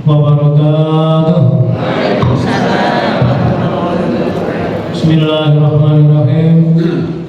wabarakatuh. Bismillahirrahmanirrahim.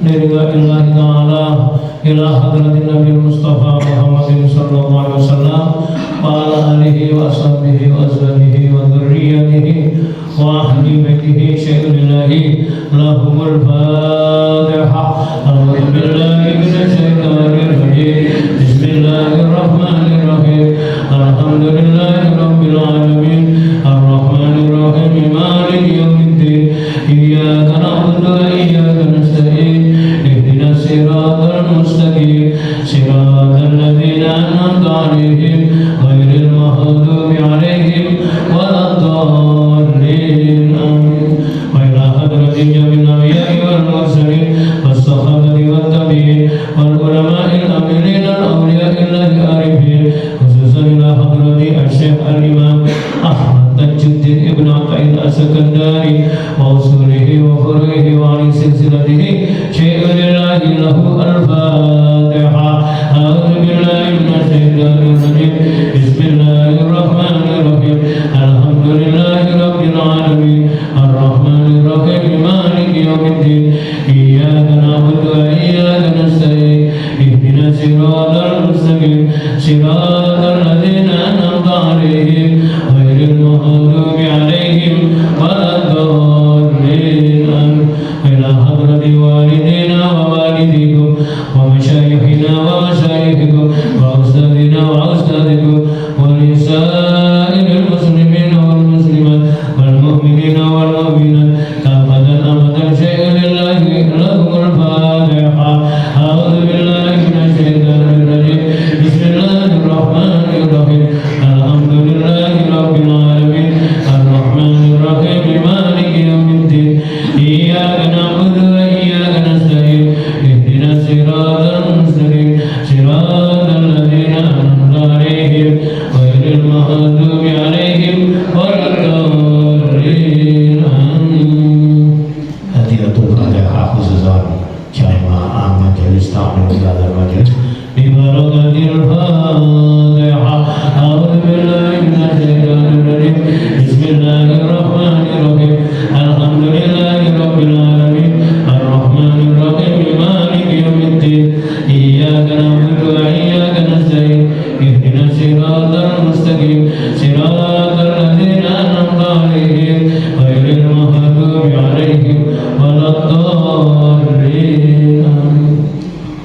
Lillahi ta'ala ila hadratin Nabi Mustafa Muhammadin sallallahu alaihi wasallam wa ala alihi wa ashabihi wa azwajihi wa dzurriyyatihi wa ahli baitihi syai'ulillahi lahumul Fatihah. A'udzu billahi minasy syaithanir rajim. Bismillahirrahmanirrahim. Alhamdulillahi rabbil alamin. Arrahmanir rahim. Maliki yaumiddin. Iyyaka na'budu wa iyyaka nasta'in. Ihdinas siratal mustaqim. Siratal ladzina an'amta 'alaihim ghairil maghdubi 'alaihim waladdallin. Amin. Wa ila hadratin jami'il anbiya'i wal mursalin was sahabati wat tabi'in wal ulama'il amilin al awliya'il arifin, khususan ila hadrati asy-syekh al-imam Ahmad Tajuddin Ibn Athaillah As-Sakandari wa usulihi wa furu'ihi wa ali silsilatihi syai'ulillahi lahu al-Fatihah. A'udzu billahi minasy syaithanir rajim. Bismillahirrahmanirrahim. Alhamdulillahi rabbil alamin. Arrahmanir rahim. Maliki yaumiddin. Iyyaka na'budu wa iyyaka nasta'in. Ihdinas siratal mustaqim. Siratal ladzina an'amta 'alaihim ghairil maghdubi 'alaihim waladdallin. Amin. Ila hadrati walidina wa walidikum wa masyayikhina wa masyayikhikum wa ustadzina wa ustadzikum wa lisa'iril muslimina wal muslimat wal mu'minina wal mu'minat kafatan amatan syai'ulillahi lahumul Fatihah. A'udzu billahi minasy syaithanir rajim. Bismillahirrahmanirrahim. Alhamdulillahi rabbil alamin. Arrahmanir rahim. Maliki yaumiddin. Iyyaka na'budu wa iyyaka nasta'in. Ihdinas siratal mustaqim. Siratal ladzina an'amta 'alaihim ghairil maghdubi 'alaihim waladdallin. Amin. Hadiyatul Fatihah khususan jamaah majelis taklim hadal majelis bi barakatil Fatihah. A'udzu billahi minasy syaithanir rajim. Bismillahirrahmanirrahim. Alhamdulillahi rabbil alamin. Arrahmanir rahim. Maliki yaumiddin. Iyyaka na'budu wa iyyaka nasta'in. Ihdinas siratal mustaqim. Siratal ladzina an'amta 'alaihim ghairil maghdubi 'alaihim waladdallin. Amin.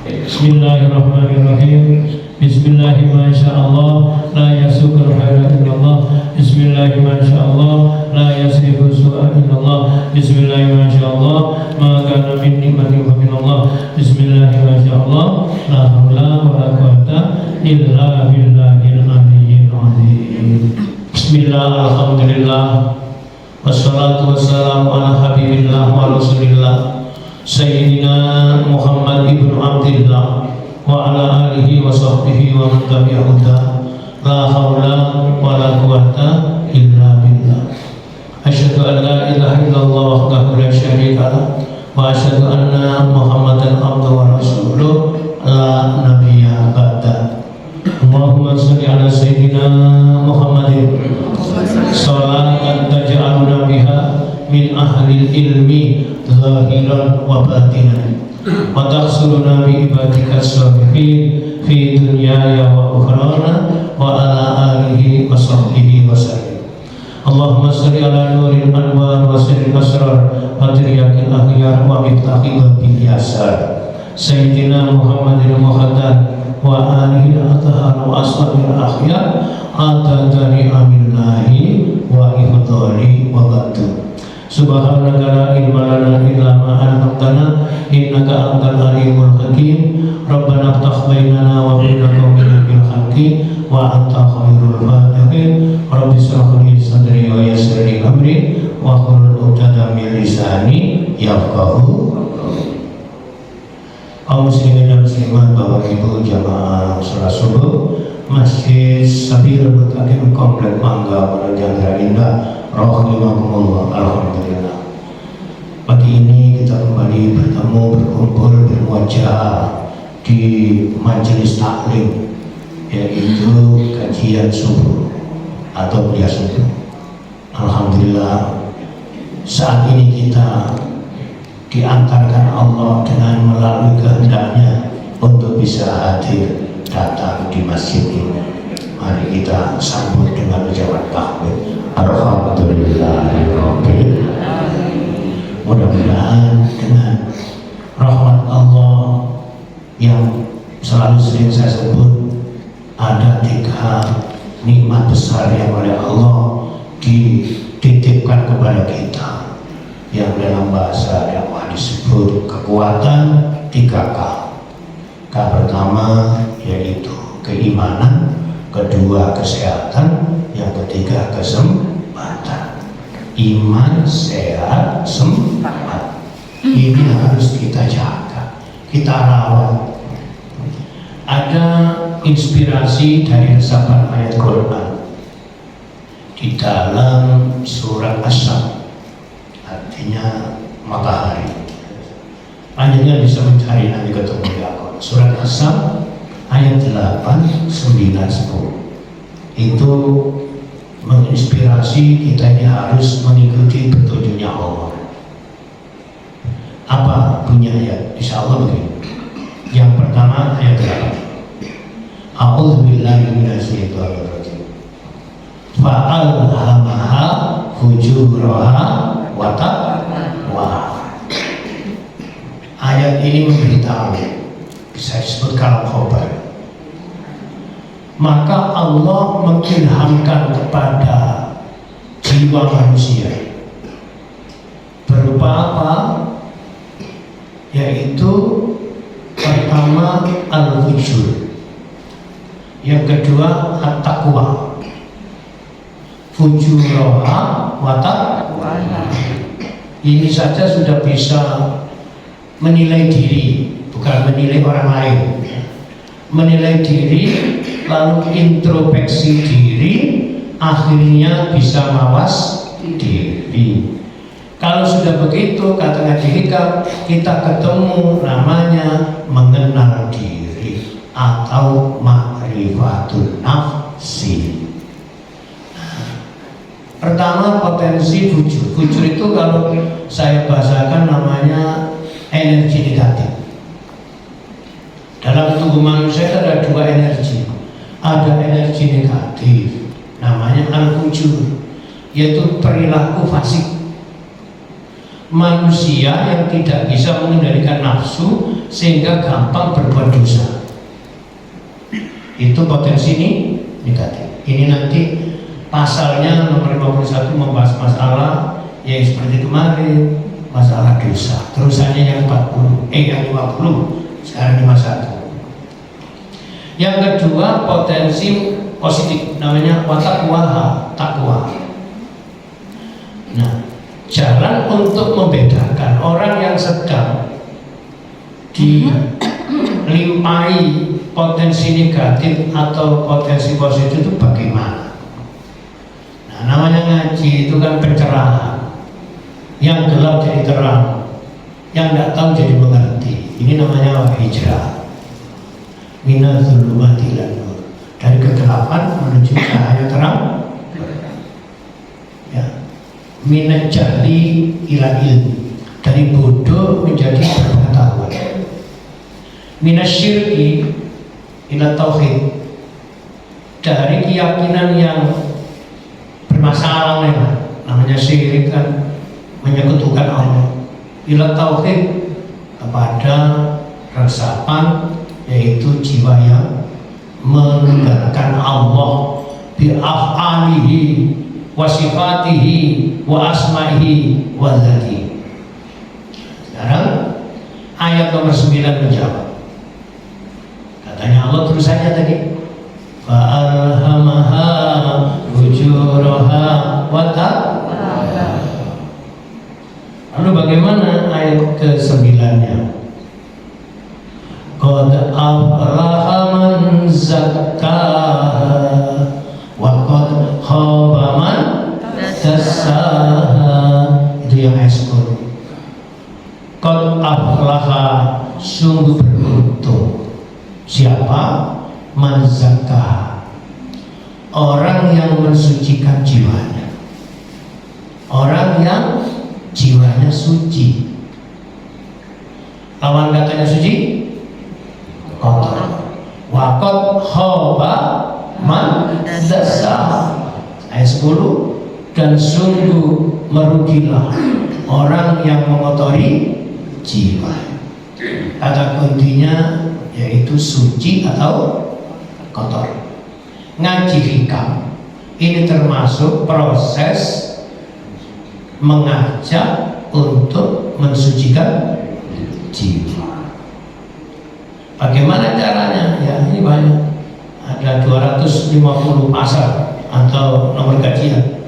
Bismillahirrahmanirrahim. Bismillahi ma sya'allah la yasukul khairan illallah. Bismillahi ma sya'allah la yasrifu su'a illallah. Bismillahi ma sya'allah ma kana min ni'matin fa minallah. Bismillahi ma sya'allah la haula wa la quwwata illa billahil aliyyil azim. Bismillah, alhamdulillah, wassalatu wassalamu ala habibillah wa rasulillah Sayyidina Muhammad ibn Abdillah wa ala alihi wa sahbihi wa man tabi'ahu. La haula wa la quwwata illa billah. Asyhadu an la ilaha illallah wahdahu la syarika lah wa asyhadu anna Muhammadan abduhu wa rasuluh la nabiyya ba'da. Allahumma shalli ala sayyidina Muhammadin sholatan taj'aluna biha min ahli ilmi zahiran wa batinan wa tahsuruna bi ibadika sholihin fi dunyaya wa ukhrana wa ala alihi wa sahbihi wa sallam. Allahumma shalli ala nuril anwar wa sirril asrar wa tiryakil akhyar wa miftahil bil yasar Sayyidina Muhammadin muhaddad wa alihi al-athhar wa ashabil akhyar atadani amillahi wa ifdali wa batu. Subhanaka la ilma lana illa ma 'allamtana innaka antal alimul hakim. Rabbana iftah bainana wa baina qaumina bil haqqi wa anta khairul fatihin. Rabbi shrah li sadri wa yassir li amri wa hlul 'uqdatam min lisani yafqahu. Kaum muslimin dan muslimat, Bapak Ibu jamaah salat subuh Masjid Sabilul Muttaqin Komplek Mangga Jandra Indah rahimakumullah. Alhamdulillah, pagi ini kita kembali bertemu, berkumpul, berwajah di majelis taklim, yaitu kajian subuh. atau beliau subuh. Alhamdulillah saat ini kita diantarkan Allah dengan melalui kehendaknya untuk bisa hadir datang di masjid ini. Mari kita sambut dengan ucapan tahmid. Alhamdulillahirabbil alamin. Mudah-mudahan dengan rahmat Allah yang selalu sering saya sebut, ada 3 nikmat besar yang oleh Allah dititipkan kepada kita, yang dalam bahasa dakwah disebut kekuatan 3K. K pertama yaitu keimanan, kedua kesehatan, yang ketiga kesempatan. Iman, sehat, sempat. Ini harus kita jaga, kita rawat. Ada inspirasi dari resapan ayat Quran di dalam surat As-Syams, artinya matahari. Panjenengan bisa mencari, nanti ketemu di akun. Surat As-Syams ayat 8, 9, 10 itu menginspirasi kita ini harus mengikuti petunjuknya Allah. Apa bunyi ayat? Insya Allah begini. Yang pertama ayat 8. A'udzubillahi minasyaitonir rajim. Fa'alhamaha fujuraha wa taqwaha. Ayat ini memberitahu, bisa disebut kalam khobar. Maka Allah mengilhamkan kepada jiwa manusia berupa apa? Yaitu pertama al-fujur, yang kedua at-taqwa. Fujuraha wa taqwaha. Ini saja sudah bisa menilai diri, bukan menilai orang lain. Menilai diri, lalu introspeksi diri, akhirnya bisa mawas diri. Kalau sudah begitu, kata Ngaji Hikam, kita ketemu namanya mengenal diri atau ma'rifatun nafsi. Pertama, potensi fujur. Fujur itu kalau saya bahasakan namanya energi negatif. Dalam tubuh manusia ada 2 energi. Ada energi negatif, namanya al-fujur, yaitu perilaku fasik. Manusia yang tidak bisa mengendalikan nafsu sehingga gampang berbuat dosa. Itu potensi ini negatif. Ini nanti pasalnya nomor 51 membahas masalah yang seperti kemarin, masalah dosa. Terusannya yang 40, yang 50, sekarang 51. Yang kedua potensi positif, namanya watakwaha, takwa. Nah, jalan untuk membedakan orang yang sedang dilimpahi potensi negatif atau potensi positif itu bagaimana? Nah, namanya ngaji itu kan pencerahan. Yang gelap jadi terang, yang tidak tahu jadi mengerti. Ini namanya hijrah. Minal zulumati ilan nur, dari kegelapan menuju cahaya terang. Ya. Minal jahli ila ilmi, dari bodoh menjadi berpengetahuan. Minal syirki ila tauhid, dari keyakinan yang bermasalah namanya syirik kan, menyekutukan Allah, ila tauhid, kepada resapan, yaitu jiwa yang menegakkan Allah bi'af'alihi wa sifatihi wa asma'ihi wa dzatihi. Sekarang ayat nomor 9 menjawab. Katanya Allah terusannya tadi, fa'alhamaha fujuraha wa taqwaha. Lalu bagaimana ayat ke-9-nya? Qad aflaha man zakkaha wa qad khaba man dassaha. Itu yang ekskul. Qad aflaha, sungguh beruntung siapa? Man zakkaha, orang yang mensucikan jiwanya. Orang yang jiwanya suci. Lawan katanya suci, kotor. Waqad khaba man dassaha. Ayat 10, dan sungguh merugilah orang yang mengotori jiwa. Kata kuncinya yaitu suci atau kotor. Ngaji hikam ini termasuk proses mengajak untuk mensucikan jiwa. Bagaimana caranya? Ya ini banyak. Ada 250 pasal atau nomor kajian.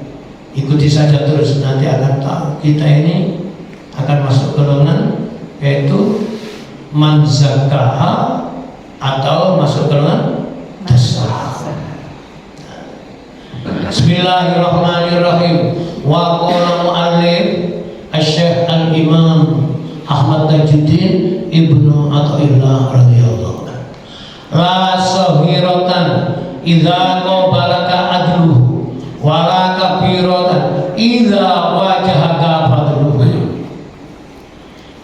Ikuti saja terus, nanti akan tahu kita ini akan masuk golongan yaitu manzakaha atau masuk golongan dasar. Bismillahirrahmanirrahim. Wa qala mu'allif Asy-Syaikh Al-Imam Ahmad Tajuddin Ibnu Athaillah radhiyallahu anhu. La sahiratan idza qabalaka adluhu wa la kabiratan idza wajahaka fadluhu.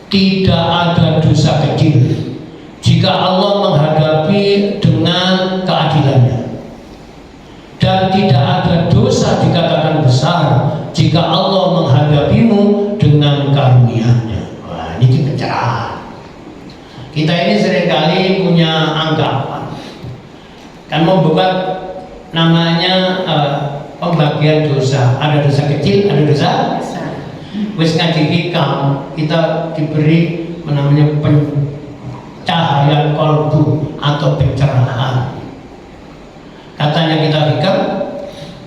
Tidak ada dosa kecil jika Allah menghadapi dengan keadilannya, dan tidak ada dosa dikatakan besar jika Allah menghadapimu dengan karunia-Nya. Wah, ini pencerahan. Kita ini seringkali punya anggapan, kan membuat namanya pembagian dosa. Ada dosa kecil, ada dosa besar. Wis ngaji hikam kita diberi namanya pencahayaan kolbu atau pencerahan. Katanya kita hikam,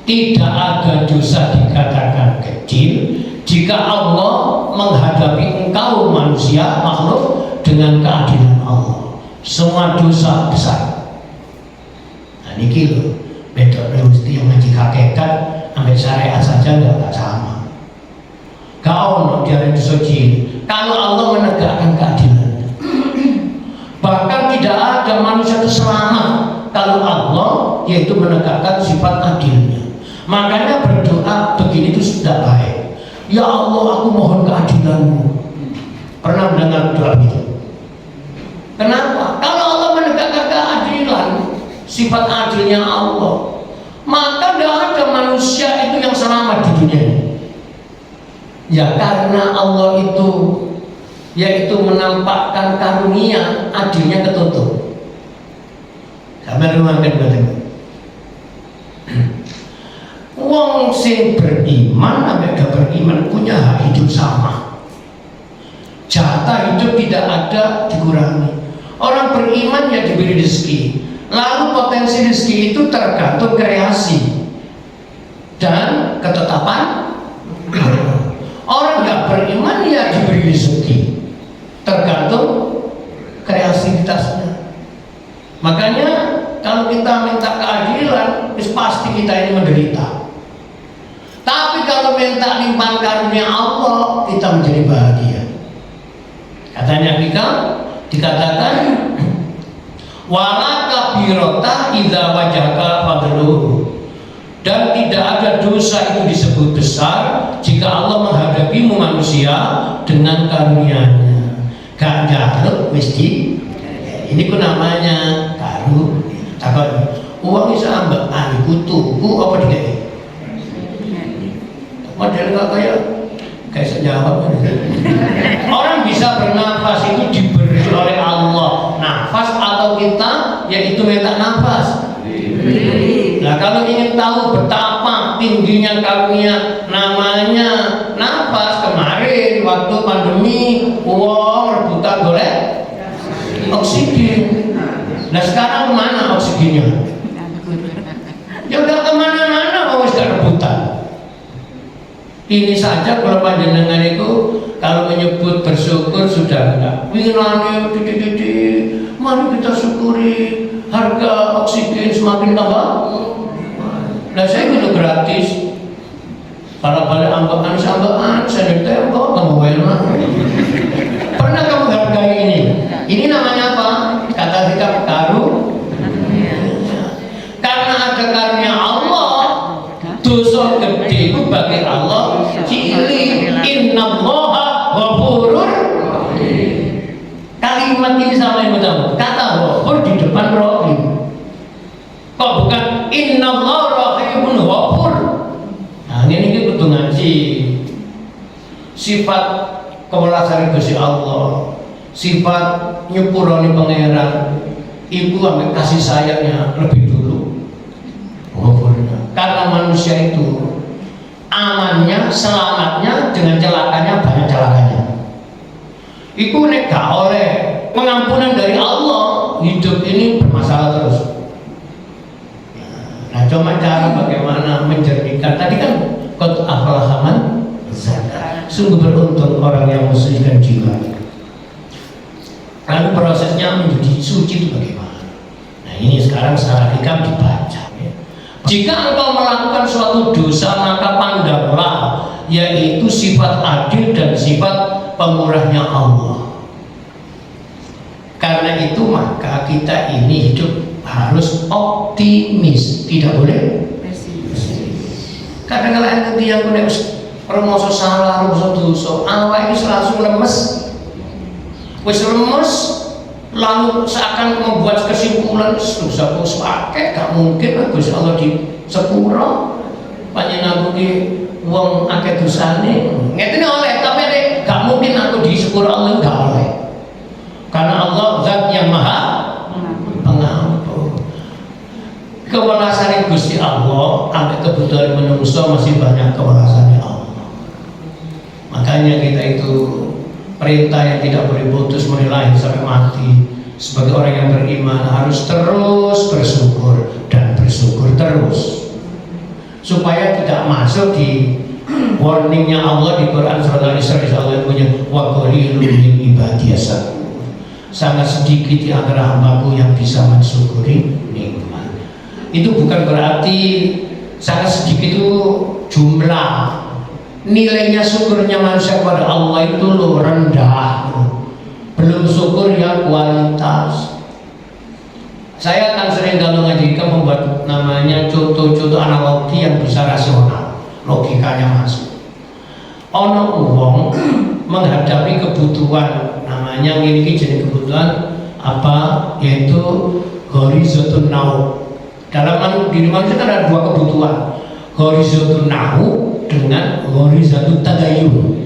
tidak ada dosa dikatakan kecil jika Allah menghadapi engkau manusia makhluk dengan keadilan Allah. Semua dosa besar. Nah ini loh, beda mesti yang ngaji hakikat sampai syariat saja nggak sama. Kau dia dosa cilik. Kalau Allah menegakkan keadilan, bahkan tidak ada manusia itu selamat kalau Allah yaitu menegakkan sifat adilnya. Makanya berdoa begini itu sudah baik. Ya Allah, aku mohon keadilanmu. Pernah mendengar doa itu? Kenapa? Kalau Allah menegakkan keadilan, sifat adilnya Allah, maka tidak ada manusia itu yang selamat di dunia ini. Ya karena Allah itu yaitu menampakkan karunia, adilnya ketutup. Sampai rumah kan wong sing beriman sampai gak beriman punya hak hidup sama. Jatah hidup tidak ada dikurangi. Orang beriman ya diberi rezeki. Lalu potensi rezeki itu tergantung kreasi dan ketetapan. Orang gak beriman ya diberi rezeki, tergantung kreativitasnya. Makanya kalau kita minta keadilan, pasti kita ini menderita. Tapi kalau minta limpahan karunia Allah, kita menjadi bahagia. Katanya kita dikatakan wala kabirata idza wajaka fadluhu, dan tidak ada dosa itu disebut besar jika Allah menghadapimu manusia dengan karunia-Nya. Gak jaluk mesti ini ku namanya karunia. Takon uang bisa ambek aniku tuku apa dikene? Model gak kayak sejawab. Orang bisa bernafas itu diberi oleh Allah nafas, atau kita yaitu minta nafas. Nah kalau ingin tahu betapa tingginya karunia namanya nafas, kemarin waktu pandemi uang rebutan golek oksigen. Nah sekarang mana oksigennya? Ya udah kemana-mana harus rebutan. Ini saja kalau panjenengan itu kalau menyebut bersyukur sudah enggak. Wirane titik-titik, mari kita syukuri harga oksigen semakin tambah. Nah saya itu gratis. Kalau balik ambekan saya ditembak kamu enak. Pernah kamu hargai ini? Ini namanya apa? Kata hikam karu. Karena ada karunia Allah kalimat ini sama yang utama. Kata ghafur di depan rahim. Kok bukan innallaha rahimun ghafur? Nah, ini kudu ngaji. Sifat kewelasan Gusti Allah, sifat nyepuroni pangeran, ibu ambil kasih sayangnya lebih dulu. Ghafurnya. Karena manusia itu amannya, selamatnya dengan celakanya banyak celakanya. Iku nek gak oleh pengampunan dari Allah, hidup ini bermasalah terus. Nah, cuma cara bagaimana menjernihkan. Tadi kan qad aflaha man zakka. Sungguh beruntung orang yang membersihkan jiwa. Lalu prosesnya menjadi suci itu bagaimana? Nah, ini sekarang secara hikam dibaca. Jika engkau melakukan suatu dosa, maka pandanglah, yaitu sifat adil dan sifat pemurahnya Allah. Karena itu maka kita ini hidup harus optimis, tidak boleh pesimis. Kadang-kadang nanti yang punya promosi salah, promosi dosa, awal itu langsung lemes, wis lemes, lalu seakan membuat kesimpulan dosa bos pakai, gak mungkin Gusti Allah di sepuro panjenengan aku ki wong akeh dosane ngetene oleh, tapi nek gak mungkin aku di sepuro Allah, gak oleh, karena Allah zat yang maha pengampun. Kewelasan Gusti Allah sampai kebutuhan manusia masih banyak kewelasan Allah. Makanya kita itu perintah yang tidak boleh putus menilai sampai mati. Sebagai orang yang beriman harus terus bersyukur dan bersyukur terus, supaya tidak masuk di warningnya Allah di Quran surat Al-Isra. Allah punya wa qalilun min ibadiyas, sangat sedikit di antara hambaku yang bisa mensyukuri nikmat. Itu bukan berarti sangat sedikit itu jumlah, nilainya syukurnya manusia kepada Allah itu loh rendah, belum syukur yang kualitas. Saya akan sering kalau ngajikan membuat namanya contoh-contoh analogi yang bisa rasional, logikanya masuk. Ono uang menghadapi kebutuhan, namanya memiliki jenis kebutuhan apa, yaitu horizontal now. Dalam diri manusia kan ada dua kebutuhan, horizontal now dengan horizontal tadayun.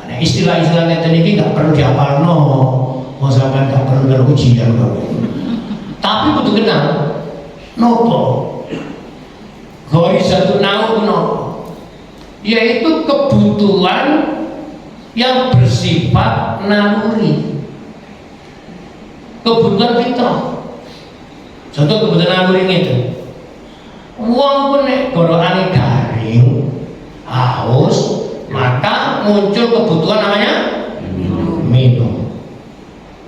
Nah, istilah-istilah neten ini nggak perlu dihafalno, mau sampai nggak perlu berujian kok. Tapi butuh kenal, nopo horizontal now nopo, yaitu kebutuhan yang bersifat naluri, kebutuhan fitrah. Contoh kebutuhan naluri itu, uang pun nek gorokane garing, haus, maka muncul kebutuhan namanya minum.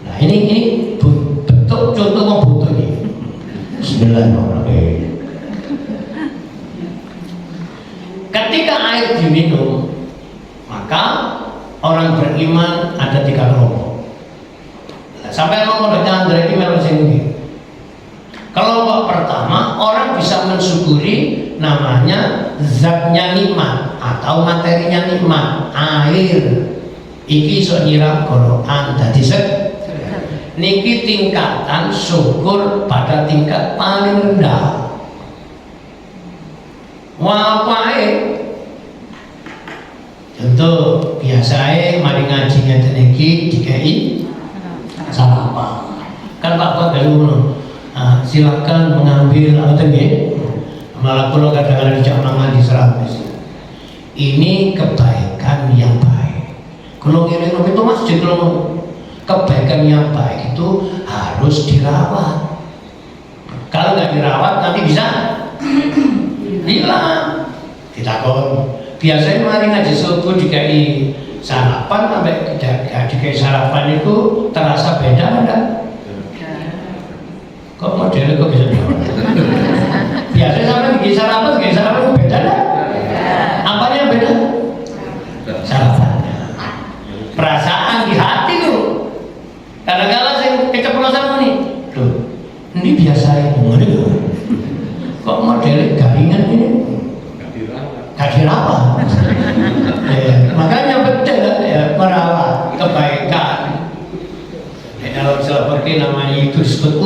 Nah ini bentuk contoh yang butuh ini. Bismillahirrahmanirrahim. Ketika air diminum, maka orang beriman ada tiga kelompok. Sampai ngomong jangan dari email sini. Kelompok pertama, orang bisa mensyukuri namanya zatnya nikmat atau materinya nikmat, air. Iki iso nyiram Quran dadi niki tingkatan syukur pada tingkat paling rendah. Wapae contoh biasae mari ngaji ngeten iki dikai sarapan. Kan Pak Pak ngono. Silakan mengambil atau nggih. Malah kalau kadang-kadang dijak mangan di serapis. Ini kebaikan yang baik. Kalau ngirim itu masjid, kalau kebaikan yang baik itu harus dirawat. Kalau nggak dirawat nanti bisa hilang. Ditakon. Biasanya mari ngaji subuh dikai sarapan sampai dikai sarapan itu terasa beda enggak? Kok modelnya kok bisa beda? Biasanya sampai dikai sarapan beda enggak? Apanya yang beda? Sarapannya. Perasaan di hati tuh. Kadang-kadang saya keceplosan nih. Loh, ini biasa ini. Kok modelnya garingan ini? Gak dirawat. Makanya betul ya, merawat kebaikan. Kalau istilah pakai namanya itu disebut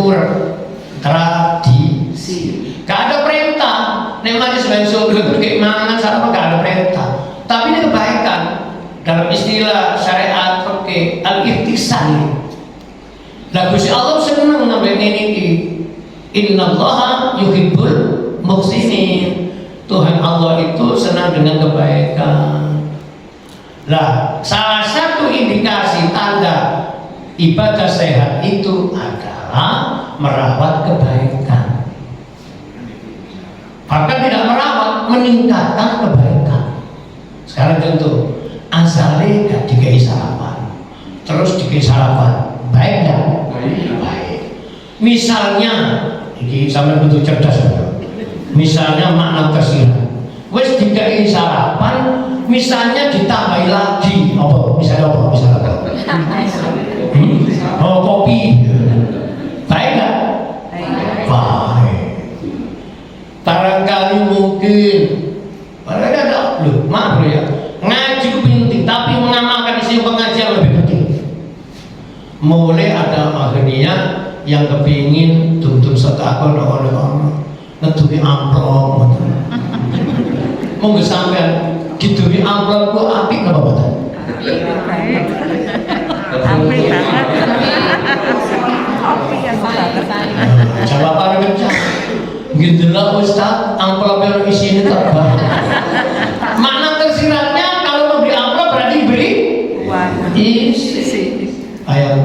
tradisi. Gak ada perintah. Nek mati sebagai surga itu kayak mana? Sama gak ada perintah. Tapi ini kebaikan. Dalam istilah syariat pakai al-ihtisan. Lah Gusti Allah senang nambah ini. Innallaha yuhibbul muhsinin. Tuhan Allah itu senang dengan kebaikan. Lah, salah satu indikasi tanda ibadah sehat itu adalah merawat kebaikan. Bahkan tidak merawat, meningkatkan kebaikan. Sekarang contoh, asalnya gak dikai sarapan, terus dikai sarapan, baik gak? Baik. Misalnya, ini sampai betul cerdas. Misalnya makna tersirat, wes dikai sarapan, misalnya ditambahi lagi, apa? Misalnya apa? Misalnya apa? Oh, kopi. Baik gak? Baik. Barangkali mungkin barangkali ada, loh, maaf ya, ngaji itu penting, tapi mengamalkan isi pengajian lebih penting. Mulai ada akhirnya yang kepingin tuntut sedekah orang-orang ngeduki amplop, mau sampean diduki amplop ku apik napa mboten? Apik banget. Jawaban kencang. Gitu lah Ustaz, amplop yang isinya terbang. Makna tersiratnya kalau memberi amplop berarti beri isi. Ayat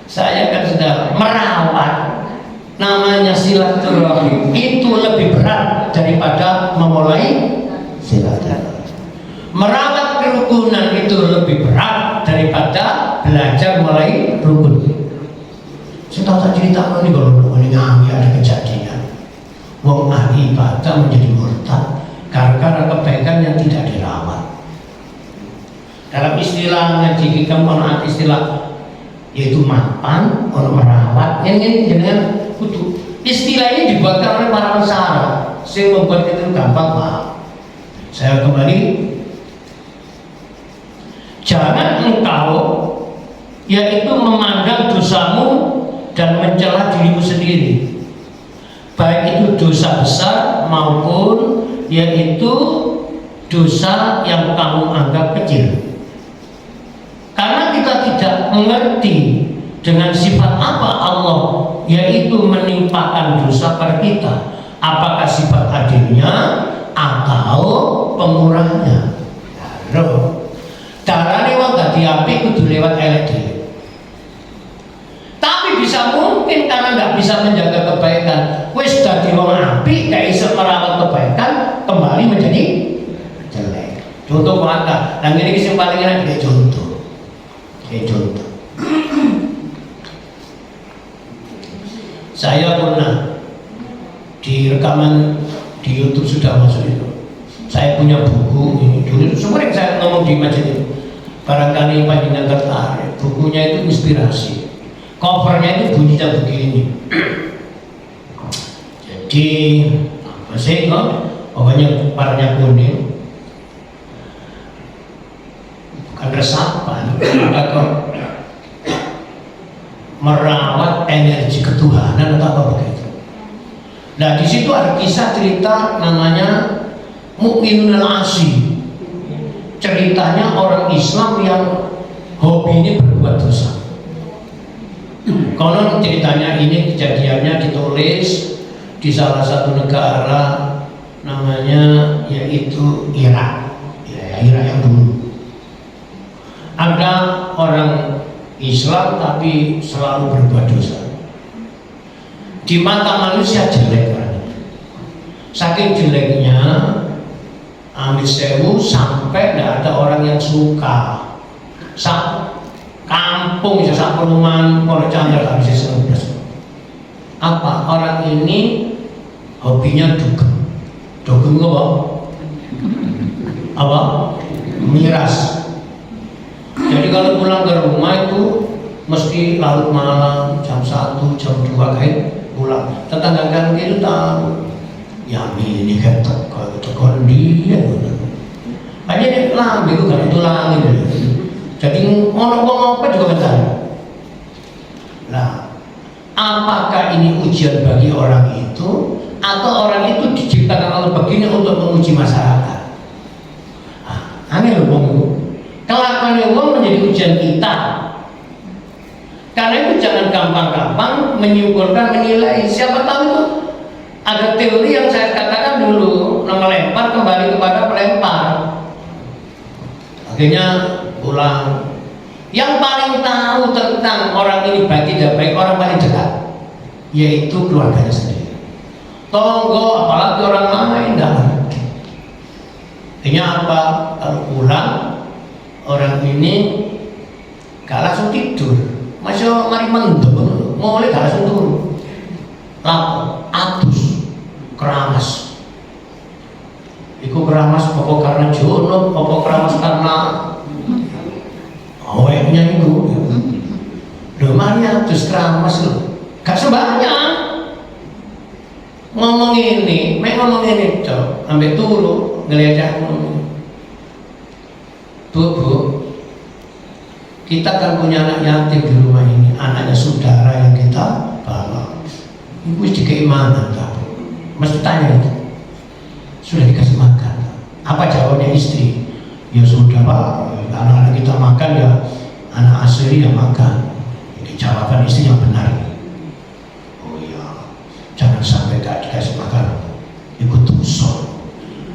saya kan sudah merawat namanya silaturahim itu lebih berat daripada memulai silaturahim. Merawat kerukunan itu lebih berat daripada belajar mulai rukun. Saya tahu cerita ini kalau ini ada kejadian wong ahli ibadah menjadi murtad karena kebaikan yang tidak dirawat. Dalam istilah ngaji kita mohon istilah yaitu mapan, orang merawat, yang ini dengan kudu. Istilah ini dibuatkan oleh para pesara, sehingga membuat itu gampang paham. Saya kembali, jangan engkau yaitu memandang dosamu dan mencela dirimu sendiri, baik itu dosa besar maupun yaitu dosa yang kamu anggap kecil. Karena kita tidak mengerti dengan sifat apa Allah yaitu menimpakan dosa pada kita, apakah sifat adilnya atau pemurahnya. Darah lewat dadi apik kudu lewat elek dhewe. Tapi bisa mungkin karena nggak bisa menjaga kebaikan, wis dadi wong apik gak iso merawat kebaikan, kembali menjadi jelek. Contoh mata, dan ini yang paling enak kayak contoh. Saya pernah di rekaman di YouTube sudah masuk itu. Saya punya buku ini. Dulu sering saya ngomong di masjid itu. Barangkali panjenengan tertarik. Bukunya itu inspirasi. Covernya itu bunyinya begini. Jadi apa sih kok? Pokoknya warnanya kuning. Bukan resapan, atau merawat energi ketuhanan atau apa begitu. Nah di situ ada kisah cerita namanya Mukminun al-Asi. Ceritanya orang Islam yang hobinya berbuat dosa. Konon ceritanya ini kejadiannya ditulis di salah satu negara namanya yaitu Irak, ya Irak yang dulu. Ada orang Islam tapi selalu berbuat dosa. Di mata manusia jelek kan. Saking jeleknya Amit Sewu sampai tidak ada orang yang suka. Kampung bisa sak perumahan Pondok Chandra tak bisa seneng. Apa orang ini hobinya dugem. Dugem apa? Apa? Miras. Jadi kalau pulang ke rumah itu mesti larut malam jam 1, jam 2 kayak pulang. Tetangga kan itu tahu. Ya ini ketok kalau dia. Aja dia lambe itu kan tulang itu. Jadi ngomong apa juga bentar. Nah, apakah ini ujian bagi orang itu atau orang itu diciptakan Allah begini untuk menguji masyarakat? Aneh loh, kelakuan wong menjadi ujian kita. Karena itu jangan gampang-gampang menyimpulkan, menilai. Siapa tahu itu ada teori yang saya katakan dulu, melempar kembali kepada pelempar. Akhirnya pulang. Yang paling tahu tentang orang ini baik tidak baik, orang paling dekat, yaitu keluarganya sendiri. Tonggo, apalagi orang lain tidak ngerti. Akhirnya apa? Kalau pulang, orang ini gak langsung tidur, masih mari mendem, mulai gak langsung turun. Lapor, atus, keramas. Iku keramas pokok karena jono, pokok keramas karena awetnya itu. Loh mana atus keramas loh, gak sembahyang. Ngomong ini, ngomong ini cok, sampai turu ngelihat ngomong. Bu, kita kan punya anak yatim di rumah ini, anaknya saudara yang kita bawa. Ibu dikei mana tak? Mesti tanya itu. Sudah dikasih makan. Apa jawabnya istri? Ya sudah Pak, anak-anak kita makan ya, anak asli yang makan. Ini jawaban istri yang benar. Oh iya, jangan sampai gak dikasih makan. Ikut dosa.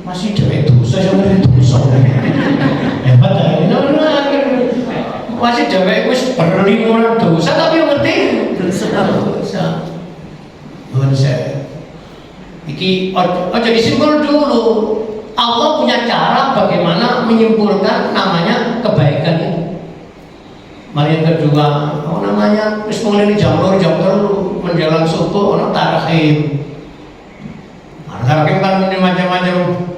Masih dewek dosa, yang ngerti dosa. Hebat ya ini. Masih dewek wis berlimuran dosa tapi yang ngerti dosa. Nuhun saya. Iki ojo disimpul dulu. Allah punya cara bagaimana menyimpulkan namanya kebaikan itu. Mari yang kedua, namanya wis mulai jam 2 jam 3 menjelang subuh ono tarhim. Tarhim kan macam-macam.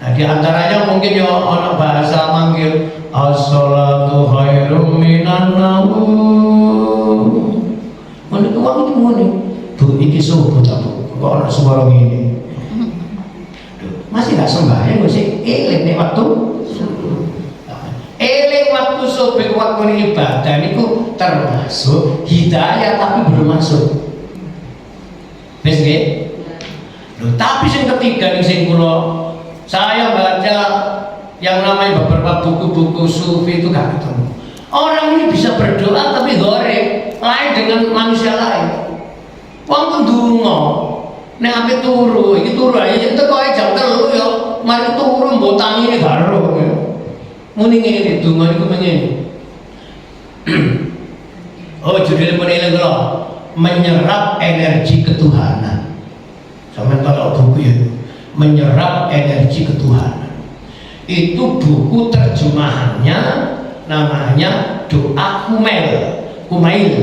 Nah, di antaranya mungkin ya ono bahasa manggil as-salatu khairum minan naum. Mana uang itu mana? Bu, ini subuh tak bu? Kok orang suara gini? Masih gak sembahyang, masih eling nih waktu. Eling waktu subuh, waktu ibadah itu termasuk hidayah tapi belum masuk. Wes nggih? Loh, tapi yang ketiga nih sing kula saya baca yang namanya beberapa buku-buku sufi itu gak ketemu. Orang ini bisa berdoa tapi goreng lain dengan manusia lain. Wong ku ndonga, nek ape turu, iki turu ae teko ae jam 3 ya, mari turu mbok tangine karo. Muni ngene donga niku ngene. Oh, judulnya pun eling kula, menyerap energi ketuhanan. Sampeyan kalau buku ya, menyerap energi ketuhanan. Itu buku terjemahannya namanya doa Humail.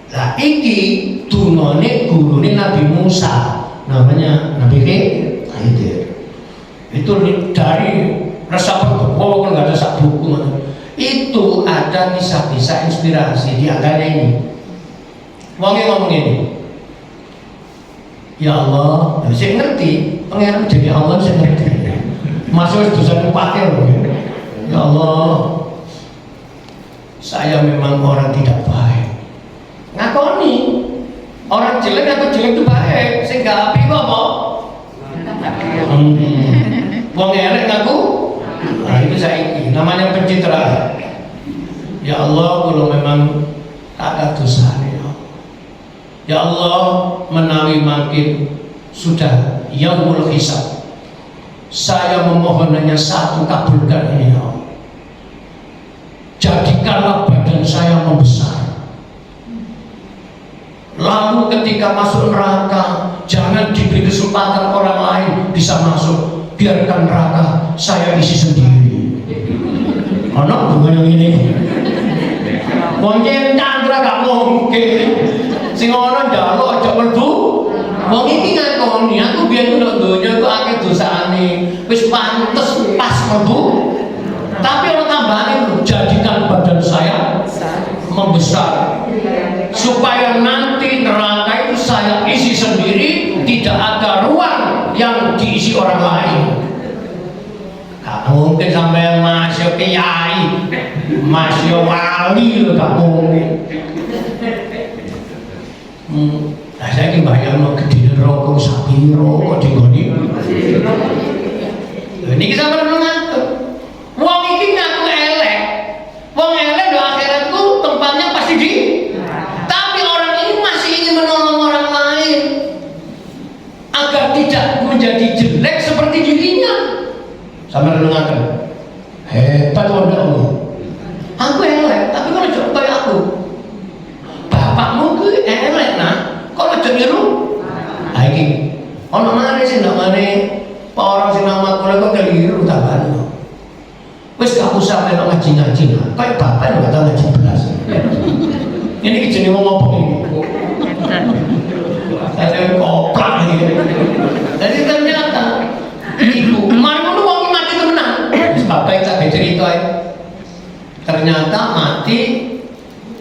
Nah, iki dungane gurune Nabi Musa, namanya Nabi Khidir. Itu dari resapan buku, kan nggak ada sak buku. Itu ada kisah-kisah inspirasi di antaranya ini. Wong ngomong ini, ya Allah, saya ngerti, pengen jadi Allah saya ngerti. Masuk dosa pakai loh. Ya Allah, saya memang orang tidak baik. Ngakoni orang jelek atau jelek itu baik, sehingga api kok apa? Wong elek ngaku, nah itu saya ini namanya pencitraan. Ya Allah, kalau memang ada dosa ya Allah, menawi makin sudah yaumul hisab, saya memohon hanya satu, kabulkan ini ya Allah. Jadikanlah badan saya membesar. Lalu ketika masuk neraka, jangan diberi kesempatan orang lain bisa masuk. Biarkan neraka saya isi sendiri. Anak bukan yang ini. Mungkin candra gak mungkin. Sing ono njaluk aja mlebu. Wong iki ngakoni aku biyen nang donya iku akeh dosane. Wis pantes pas mlebu. Tapi ono tambahane, jadikan badan saya membesar. Supaya nanti neraka itu saya isi sendiri, tidak ada ruang yang diisi orang lain. Gak mungkin sampai mas masih kiai, masih wali lo gak mungkin. Nah saya ini bayang lo gede rokok sapiro kok digoni. Ini kita perlu ngatur. Wong iki ngaku elek. Wong elek do akhiratku tempatnya pasti di. Tapi orang ini masih ingin menolong orang lain agar tidak menjadi jelek seperti dirinya. Sama renungaken. Hebat wong aku elek, tapi kalau coba kayak aku. Bapakmu ku elek nah, kalau coba niru. Ah iki ono mare sing ndak mare orang sing nama kula kok keliru taban. Wis gak usah melok ngaji-ngaji nah. Kayak bapak enggak tahu ngaji belas. Ini jenenge wong opo iki? Saya koprak iki. Jadi ternyata ibu kemarin ngono wong mati temenan. Wis bapak tak cerita ternyata mati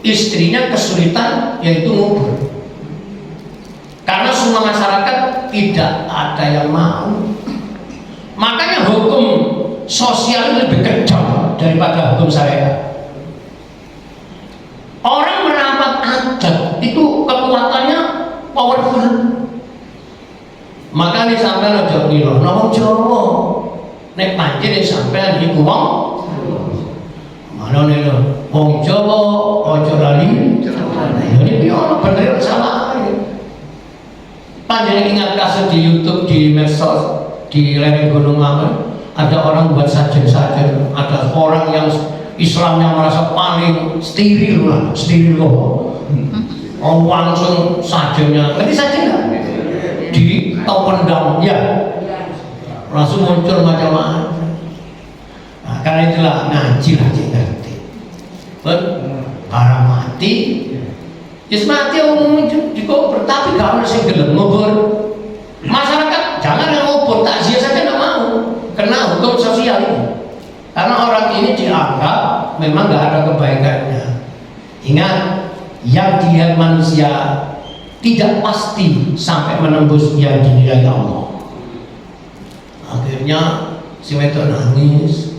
istrinya kesulitan yaitu ngubur. Karena semua masyarakat tidak ada yang mau. Makanya hukum sosial lebih kejam daripada hukum syariat. Orang merapat adat itu kekuatannya powerful. Makanya sampai aja ngira nomor Jawa nek pancen sampean iku wong mana nih lo wong Jawa ojo lali. Ini piye bener salah. Panjenengan ingat kasus di YouTube di medsos di lereng Gunung Mawar ada orang buat sajen-sajen, ada orang yang Islamnya merasa paling steril lah, steril loh. Oh langsung sajennya, ngerti sajen nggak? Di tau pendam, ya langsung muncul macam-macam. Nah, karena itulah ngaji lah ngerti. Para mati, yes mati umumnya dikubur, tapi kalau sing gelem ngubur, masyarakat jangan yang ngubur, takziah saja nggak mau. Kena hukum sosial ini karena orang ini dianggap memang gak ada kebaikannya. Ingat, yang dilihat manusia tidak pasti sampai menembus yang dinilai Allah. Akhirnya si wedok nangis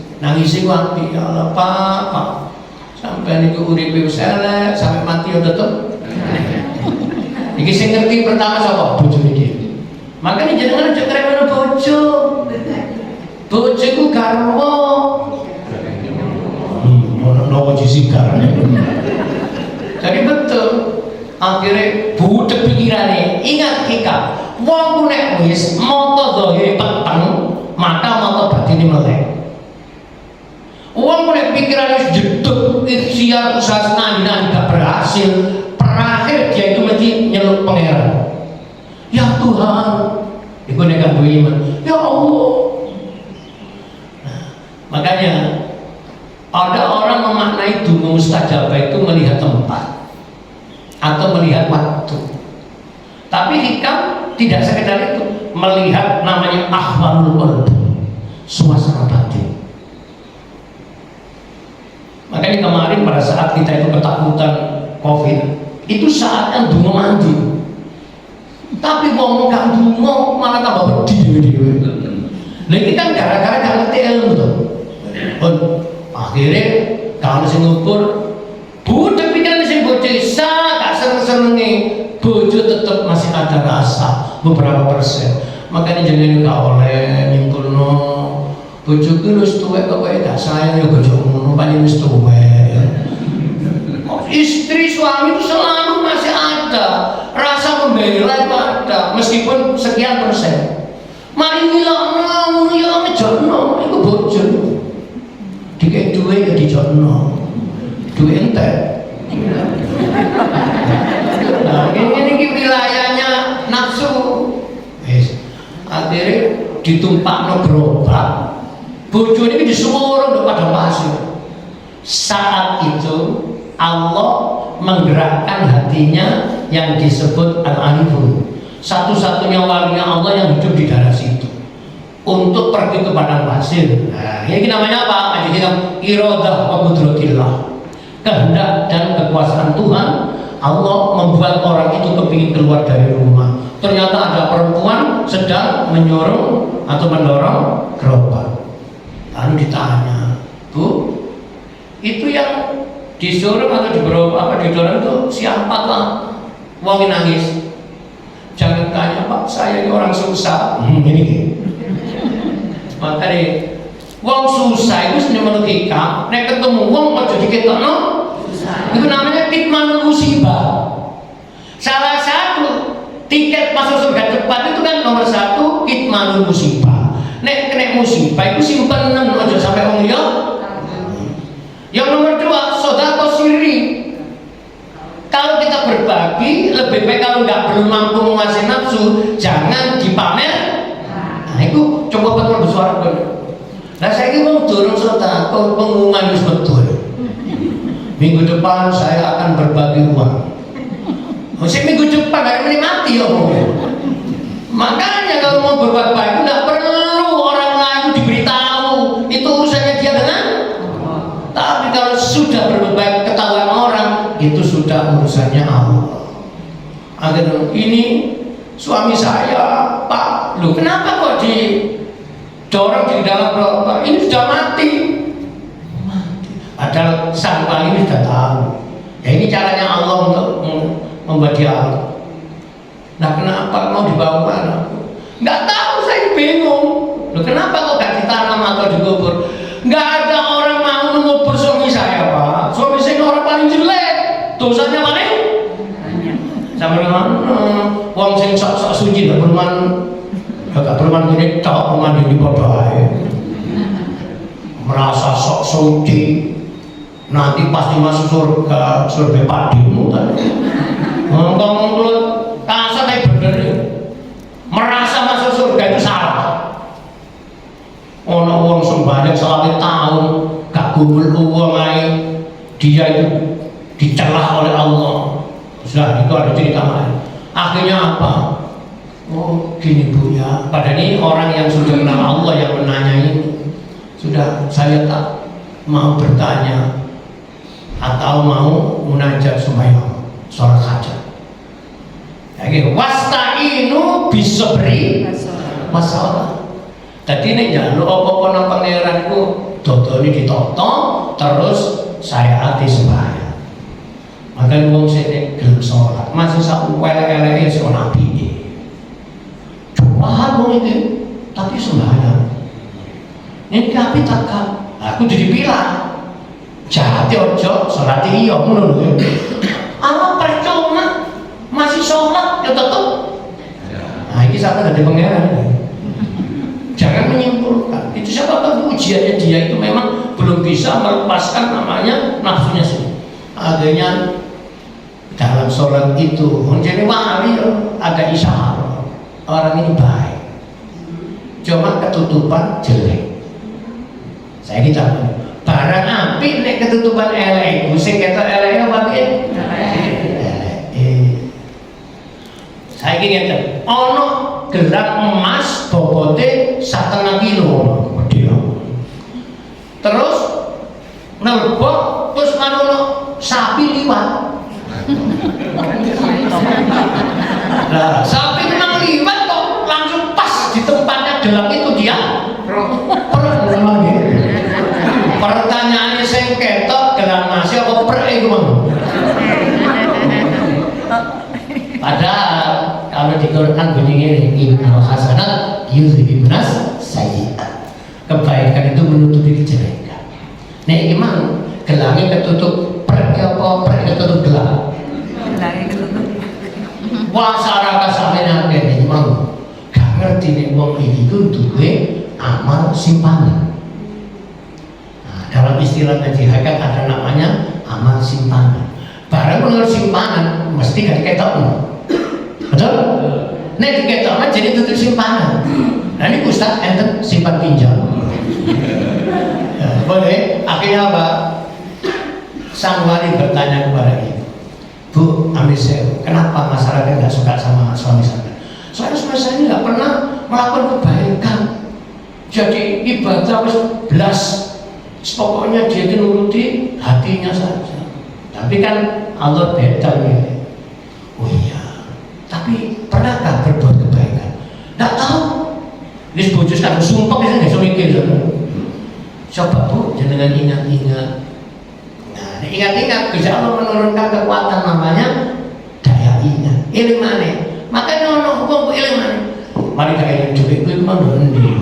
sih wapi ya Allah pak sampai niku uripe wis elek sampai mati ya tetep. Iki sing ngerti pertama sapa bojone iki. Makanya jangan aja kremeno bojo. Bojoku garwa. Ono jisigar. Jadi betul. Akhirnya budek pikirane. Ingat hikam. Wong ku nek wis mata zahire peteng, maka mata batine melek. Wong ku nek pikirane wis jeduk, ikhtiar usaha senandina tidak berhasil, terakhir dia itu mesti nyeluk pangeran. Ya Tuhan, iku nek kanggo iman. Ya Allah. Makanya ada orang memaknai donga mustajabah itu melihat tempat atau melihat waktu. Tapi hikam tidak sekedar itu, melihat namanya ahwalul qalb, suasana batin. Makanya kemarin pada saat kita itu ketakutan COVID, itu saatnya donga mandi. Tapi ngomong gak donga malah tambah wedi. Nah ini kan gara-gara gak ngerti ilmu tuh. Akhirnya kalau sing ngukur budek pikiran sing bojo isa gak seneng-senengi bojo tetep masih ada rasa beberapa persen. Makanya jangan gak oleh nyimpulno bojoku wis tuwek kok gak sayang ya bojomu pancen wis tuwek. Istri suami itu selalu masih ada rasa membela itu ada meskipun sekian persen. Mari ngilangno ya ngejono iku bojo. Dikek duwe ya dijono. Duwe entek. Nah, ini wilayahnya nafsu. Wis. Akhirnya ditumpakno gerobak. Bojo ini disuwur ndok padang pasir. Saat itu Allah menggerakkan hatinya yang disebut Al-Arifun. Satu-satunya walinya Allah yang hidup di daerah situ untuk pergi ke padang pasir. Nah, ini namanya apa? Ada kita iradah wa qudratillah. Kehendak dan kekuasaan Tuhan. Allah membuat orang itu kepingin keluar dari rumah. Ternyata ada perempuan sedang menyuruh atau mendorong gerobak. Lalu ditanya, Bu, itu yang disuruh atau didorong itu siapa lah? Wong nangis. Jangan tanya, Pak, saya ini orang susah. Ini. Makanya wong susah itu sebenarnya logika. Nek ketemu wong aja diketokno. Itu namanya kitmanul musibah. Salah satu tiket masuk surga cepat itu kan nomor 1 kitmanul musibah. Nek kena musibah itu simpenan aja sampai wong liya. Yang nomor 2 sedekah sirri. Kalau kita berbagi, lebih baik kalau belum mampu menguasai nafsu, jangan dipamer. Nah, itu coba betul bersuara dulu. Nah, saya ini mau dorong sedekah, pengumuman itu betul. Minggu depan saya akan berbagi uang. Minggu depan hari ini mati ya, makanya kalau mau berbagi tidak perlu orang lain diberitahu, itu urusannya dia dengan. Tapi kalau sudah berbagi ketahuan orang, itu sudah urusannya Allah. Akhirnya ini suami saya, Pak, lu kenapa kok didorong di dalam rokok? Ini sudah mati. Padahal sang wali ini sudah tahu. Ya ini caranya Allah untuk membuat dia Allah. Nah, kenapa mau dibawa mana? Nggak tahu, saya bingung. Loh, kenapa kok gak ditanam atau dikubur? Nggak ada orang mau mengubur suami saya, Pak. Suami saya orang paling jelek, dosanya paling sama dengan wong sing sok-sok suci gak beruman gini tok, beruman ini bodoh. Merasa sok suci, nanti pasti masuk surga padimu kan. Ngomong lu kasar kayak bener ya. Merasa masuk surga itu salah. Ono wong sembahyang selama tahun gak kumpul uang lain, dia itu dicelah oleh Allah. Sudah itu ada cerita lain. Akhirnya apa? Oh gini Bu ya. Padahal ini orang yang sudah kenal Allah yang menanya ini. Sudah saya tak mau bertanya atau mau munajat sembahyang sholat hajat. Oke, wasta'inu bisabri masalah. Tadi nek njaluk apa-apa nang pangeran iku dodone ditoto terus saya ati sembahyang. Maka wong sing gelem sholat masih sak elek-eleke sing ana apike. Cuma wong iki tapi sembahyang. Nek api takkan aku dibilang jahat ojo sholat iya ngono lho. Apa percuma masih sholat ya tetap. Nah ini sampai dari pangeran. Jangan menyimpulkan. Itu siapa tahu ujiannya dia itu memang belum bisa melepaskan namanya nafsunya sendiri. Akhirnya dalam sholat itu menjadi wali ada isyarat orang ini baik. Cuma ketutupan jelek. Saya ditanya barang api nek ketutupan elek, sing ketok elek apa piye? Saya ingin ono gerak emas bobote 1,5 kilo gede. Terus nelbok terus ono sapi liwat. Nah, sapi memang liwat kok langsung pas di tempatnya gelang itu dia. Pertanyaannya saya ketok gelang masih apa itu Bang? Padahal kalau di Quran bunyinya innal hasanat yudhibnas sayyi'at. Kebaikan itu menutupi kejelekan. Nah gimana? Gelangnya ketutup apa ketutup gelang? Gelangnya ketutup. Wasaraka sampeyan ngene mang. Gak ngerti nek wong iki ku duwe amal simpanan. Nah, dalam istilah Haji Hakat ada namanya amal simpanan. Barang menurut simpanan mesti gak diketokno. Betul? Nek diketokno jadi tutup simpanan. Nah ini Ustaz enten simpan pinjam. Ya, boleh. Akhirnya apa? Sang wali bertanya kepada ibu, Bu, ambil sewu, kenapa masyarakat nggak suka sama suami saya? Soalnya suami saya ini nggak pernah melakukan kebaikan. Jadi ibadah belas, pokoknya dia itu nuruti hatinya saja. Tapi kan Allah beda ya. Oh iya, tapi pernahkah berbuat kebaikan? Nggak tahu. Ini bujus kan sumpah bisa nggak mikir. Coba Bu, jangan ingat-ingat. Nah, ingat-ingat, Gusti Allah menurunkan kekuatan namanya daya ingat. Iling mana? Makanya ono hukum iling mana? Mari kaya duit kuwi mana ndi?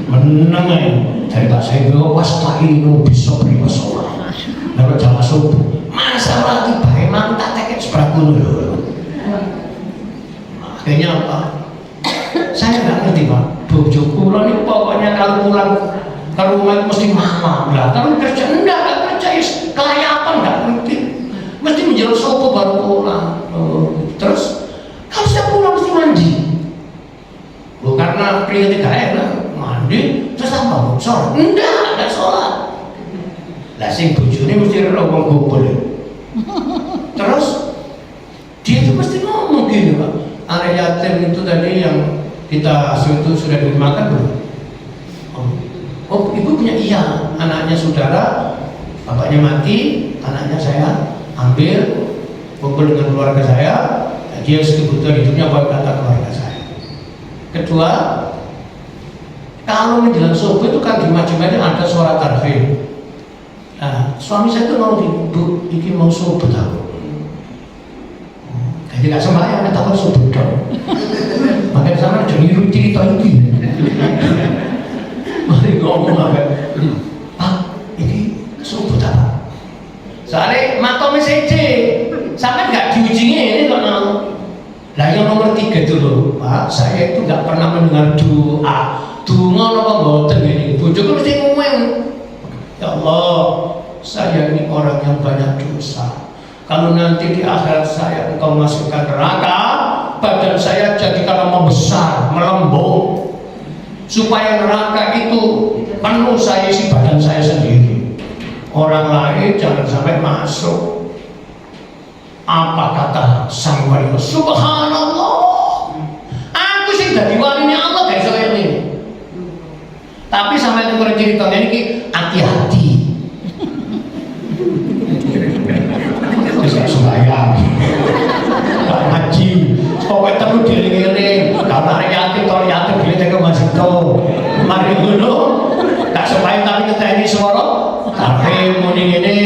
Meneng ae. Dari tak saya wasta'inu bisabri wassalah. Lalu jamaah subuh. Masalah iki bae mantap tekek sebraku lho. Akhirnya apa? Saya nggak ngerti Pak. Bojoku kula ini pokoknya kalau pulang ke rumah mesti malam lah. Kalau kerja enggak kerja kelayapan nggak ngerti. Mesti menjelang subuh baru pulang. Terus kalau sudah pulang mesti mandi. Karena keringetnya gak enak mandi terus apa? Sholat? Enggak sholat. Lah sing bojone mesti ora wong gombol. Terus dia itu pasti ngomong gini Pak. Anak yatim itu tadi yang kita asuh itu sudah dimakan belum? Oh, ibu punya iya, anaknya saudara, bapaknya mati, anaknya saya ambil, kumpul dengan keluarga saya, dia kebutuhan hidupnya buat kata keluarga saya. Kedua, kalau menjelang subuh itu kan di masjid ada suara tarhim. Nah, suami saya itu ngomong, Bu, ini mau subuh tahu. Jadi gak sembahyang, kita tahu subuh dong. Makanya sama jadi cerita ini. Mari ngomong apa? Pak, ini subuh tak? Soalnya makomnya saja, sampai nggak diujinya ini kok nol. Nah yang nomor 3 dulu, Pak, saya itu nggak pernah mendengar doa. Dungo apa boten ini? Bojoku mesti ngomong, ya Allah, saya ini orang yang banyak dosa. Kalau nanti di akhirat saya engkau masukkan neraka, badan saya jadikan membesar, melembung, supaya neraka itu penuh saya isi badan saya sendiri. Orang lain jangan sampai masuk. Apa kata sang wali? Subhanallah, aku sih dari walinya Allah guys ini. Tapi sampai dengar ceritanya ini hati-hati. Terus sembahyang, nggak ngaji, pokoknya terus dieling-eling. Karena yatim, kalau yatim beli ke masjid tuh, mari dulu, tak sembahyang tapi kita ini suara, tapi muni ini,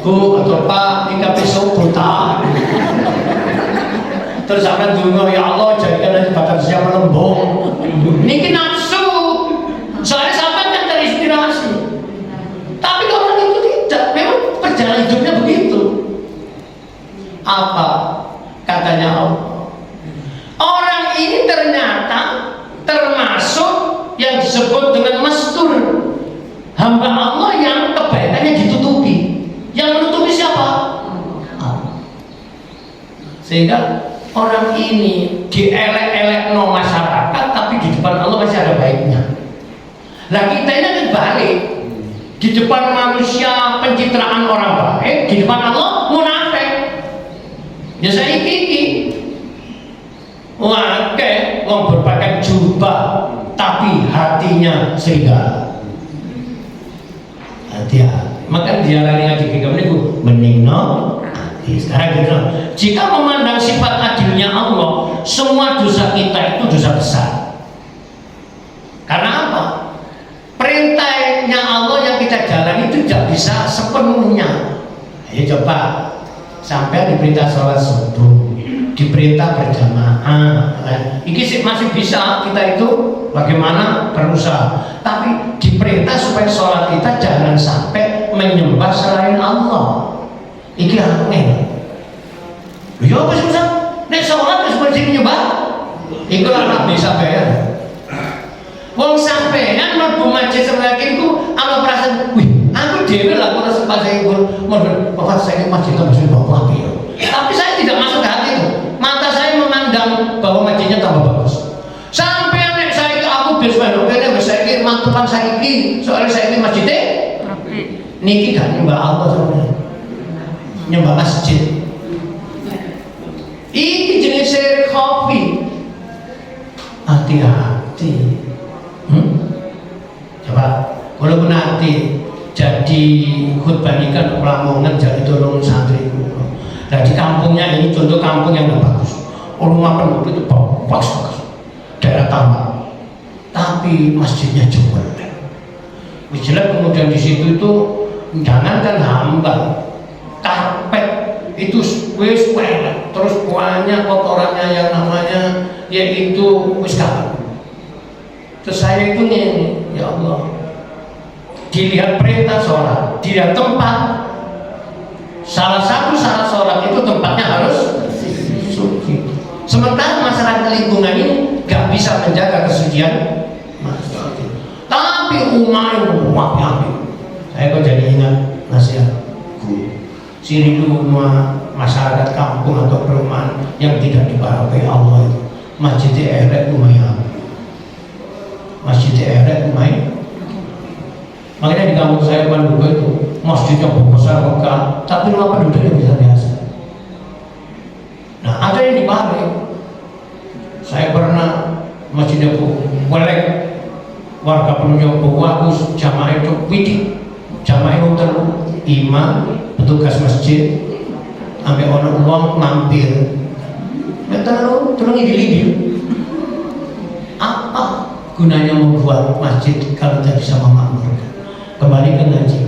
Bu atau Pak, ini besok buta. Terus sampai dulu ya Allah jadikan aja badan saya melembung. Niki nafsu, soalnya sampai kan terinspirasi. Tapi kalau itu tidak, memang perjalanan hidupnya begitu. Apa katanya Allah? Orang ini ternyata termasuk yang disebut dengan mastur, hamba Allah yang kebaikannya ditutupi. Yang menutupi siapa? Allah. Sehingga orang ini dielek-elek no masyarakat, tapi di depan Allah masih ada baiknya. Lah kita ini kan balik. Di depan manusia pencitraan orang baik, di depan Allah munafik. Ya saya iki wah wong berpakaian jubah tapi hatinya serigala. Hati-hati. Maka dia lari ngaji kita niku meningno hati. Sekarang gitu. Jika memandang sifat adilnya Allah, semua dosa kita itu dosa besar. Karena apa? Perintahnya Allah yang kita jalani itu tidak bisa sepenuhnya. Ayo coba. Sampai diperintah sholat subuh, diperintah berjamaah, ini masih bisa kita itu bagaimana berusaha. Tapi diperintah supaya sholat kita jangan sampai menyembah selain Allah. Ini aneh. Ya apa sih Ustaz? Nek sholat seperti menyembah? Itu lah bisa bayar. Wong sampean mlebu masjid semakin ku ana perasaan, wih, aku dhewe lah ora sempat saya bapak saya masjid masih bawa api ya. Tapi saya tidak masuk ke hati itu. Mata saya memandang bahwa masjidnya tambah bagus. Sampai nek saya ke aku besok kene wis saiki mantupan saiki, soalnya saiki masjidnya niki gak nyembah Allah sebenarnya. Nyembah masjid. Iki jenis seri kopi. Hati-hati. Coba, walaupun nanti jadi khutbah ini kan Lamongan jadi tolong santri. Nah di kampungnya ini contoh kampung yang tidak bagus. Rumah penduduk itu bagus, daerah tambang. Tapi masjidnya jebol. jelek, kemudian di situ itu jangankan hamba, karpet itu wis welek, terus banyak kotorannya yang namanya yaitu wis kapan. Terus saya itu nih, ya Allah, dilihat perintah sholat, dilihat tempat, salah satu syarat sholat itu tempatnya harus suci. Sementara masyarakat lingkungan ini gak bisa menjaga kesucian masjid. Tapi umat wapi-wapi. Saya kok jadi ingat nasihat guru. Sini dulu masyarakat kampung atau perumahan yang tidak dibarakai Allah itu masjid elek lumayan. Masjid elek lumayan. Makanya di kampung saya Panduga itu masjidnya besar megah, tapi rumah penduduknya biasa-biasa. Nah, ada yang dibalik. Saya pernah masjidnya welek, warga penuhnya bagus, jamaah itu widik, jamaah itu imam, petugas masjid, sampai orang uang mampir. Ya terus ngidil-ngidil. Apa gunanya membuat masjid kalau tidak bisa memakmurkan? Kembali ke ngaji.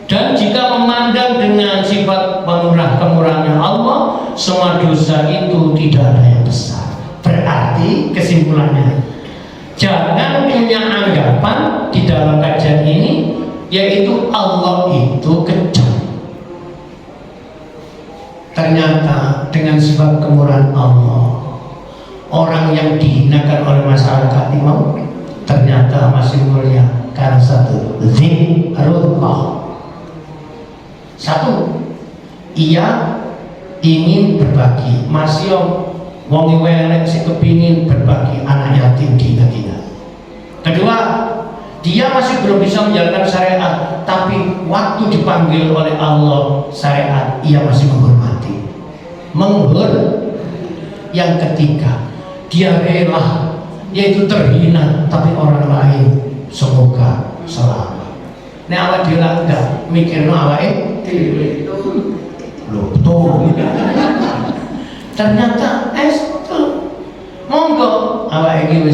Dan jika memandang dengan sifat kemurahan Allah, semua dosa itu tidak ada yang besar. Berarti kesimpulannya, jangan punya anggapan di dalam kajian ini yaitu Allah itu kejam. Ternyata dengan sifat kemurahan Allah, orang yang dihinakan oleh masyarakat ini ternyata masih mulia karena satu, zikrullah. Satu, ia ingin berbagi, masih wong welek si kepingin berbagi anak yatim diingat-ingat. Kedua, dia masih belum bisa menjalankan syariat, tapi waktu dipanggil oleh Allah syariat, ia masih menghormati. Yang ketiga, dia rela, yaitu terhina, tapi orang lain semoga selamat. Ini awak dia enggak mikirno awake loh tuh. Ternyata monggo awak iki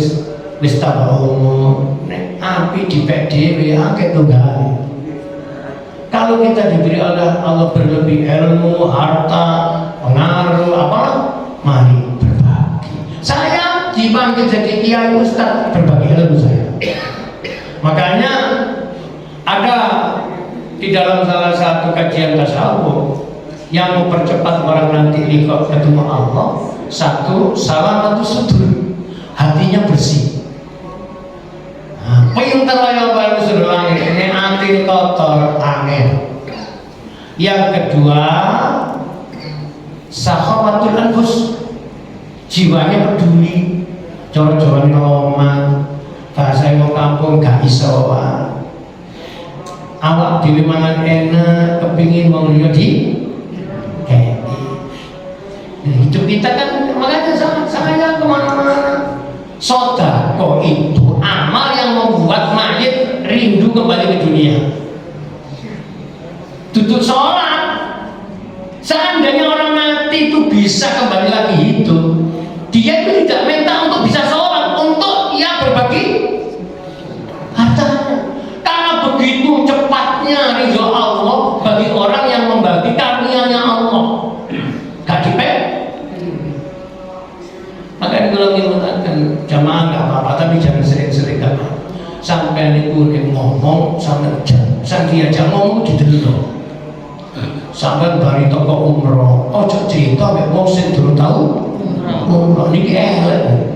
wis tambah umur, nek api dipek dhewe akeh tunggal. Kalau kita diberi oleh Allah berlebih ilmu, harta, pengaruh apa, mari berbagi. Saya dipanggil jadi kiai ustaz, berbagi ilmu saya. Makanya ada di dalam salah satu kajian tasawuf yang mempercepat orang nanti liqah ketemu Allah, satu, salamatu sudur, hatinya bersih. Pinter kaya baru sudah langit, ini hati kotor, angin. Yang kedua, sahabatul anfus, jiwanya peduli, coro-coron roman, bahasa yang kampung gak iso. Awak dhewe mangan enak, kepingin wong liya di hidup kita kan makanya sangat kemana-mana. Sedekah itu amal yang membuat mayit rindu kembali ke dunia. Duduk sholat, seandainya orang mati itu bisa kembali lagi hidup, dia itu tidak minta untuk bisa sholat, untuk ia berbagi hartanya. Karena begitu cepatnya ridho Allah bagi orang yang membagi karunia-Nya Allah, gak dipek. Makanya kalau kita mengatakan jamaah nggak apa-apa, tapi jangan sering-sering nggak apa. Sampai niku ngomong sampai diajak ngomong didelok. Sampai dari toko umroh, ojo cerita mek wong sing durung tahu umroh niki elek.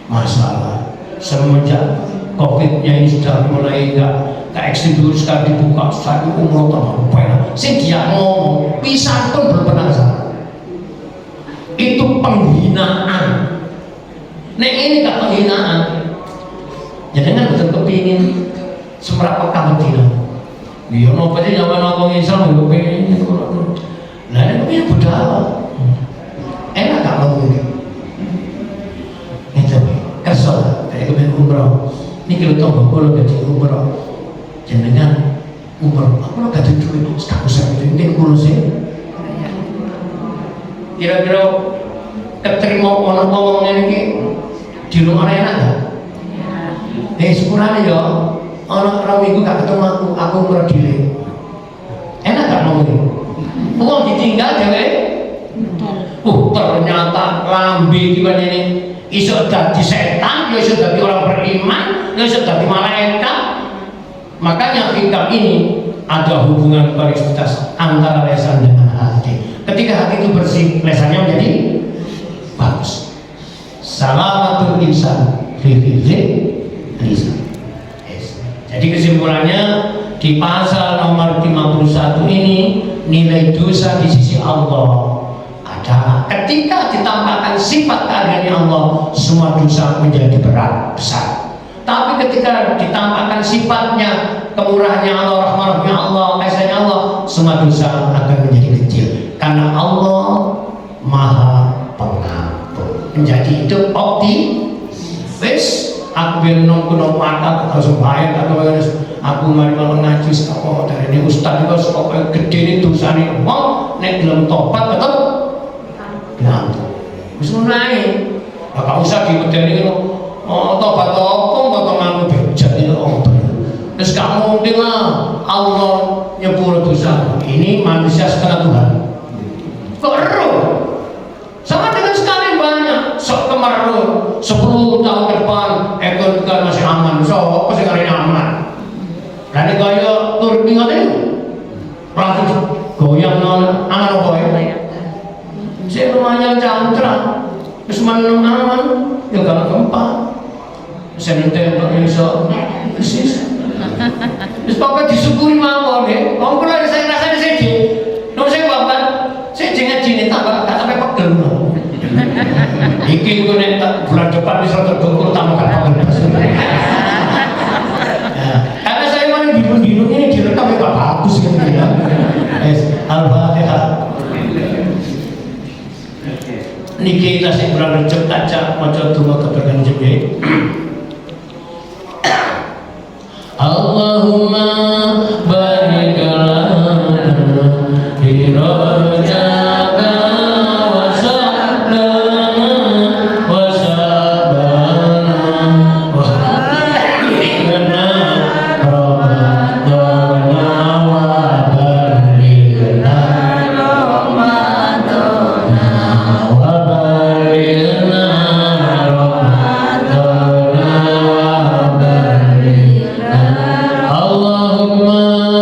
Masalah semenjak Covid-nya ini sudah mulai nggak ekstrim dulu, sekali dibuka satu umroh tambah banyak. Sing dia ngomong pisan pun berpenang salah. Itu penghinaan. Nek ini gak penghinaan, jangan betul kepingin semerap kamu tidak. Dia nopo aja zaman ngomong Islam, gue pengen. Nah ini punya budaya. Enak gak ngomong ini? Itu kesel. Kayak kemudian umroh. Ini kalau tombol kalau gaji umroh, jangan umroh. Aku lo gaji duit, setahu saya itu ini kulo sih. Kira-kira keterima orang ngomongnya ini di rumah enak gak? sepurane yo ana rong minggu gak ketemu aku ngrodile. Enak gak ngomongin? Wong ditinggal dhewe. Ternyata lambe gimana ini iso dadi setan, ya iso dadi orang beriman, ya iso dadi malaikat. Makanya hikam ini ada hubungan paritas antara lesan dengan hati. Ketika hati itu bersih, lesannya menjadi bagus. Salamatul insan fi lisan. Jadi kesimpulannya di pasal nomor 51 ini nilai dosa di sisi Allah ada. Ketika ditampakkan sifat keadilannya Allah, semua dosa menjadi berat besar. Tapi ketika ditampakkan sifatnya kemurahannya Allah, rahmatnya Allah, kasihnya Allah, semua dosa akan menjadi kecil. Karena Allah Maha Pengampun. Menjadi itu optimis. Aku benong kuno mata atau sembahyang atau aku mari malam ngaji apa dari ini ustaz juga supaya gede ini dosa nih wong nek belum tobat betul ngampun wis naik gak usah dimedeni tobat apa nganu bejat itu terus gak mungkin lah Allah nyepuro dosa ini manusia setengah Tuhan kok eruh sama dengan sekali banyak sok kemarun 10 tahun ke depan ekonomi masih aman so pasti kali aman dan kaya Turki ngoten langsung goyang nang aman apa ya saya lumayan cantrang terus meneng aman ya gak gempa saya nenteng untuk iso persis terus pokoknya disyukuri mawon ya kalau kula saya rasanya sedih nomor saya bapak saya jengat-jengat tambah gak sampai pegel iki gue nek bulan depan bisa tergolong tambah gak pegel karena saya mau bingung-bingung ini direkam ya bagus gitu ya. Al-Fatihah. Niki tasik bulan Rejab kaca maca donga keberkahan jebye. Allahumma barik lana fi Rajab wa Sya'ban wa Sya'ban wa balighna Ramadan wa balighna Ramadan wa balighna Ramadan wa balighna Allahumma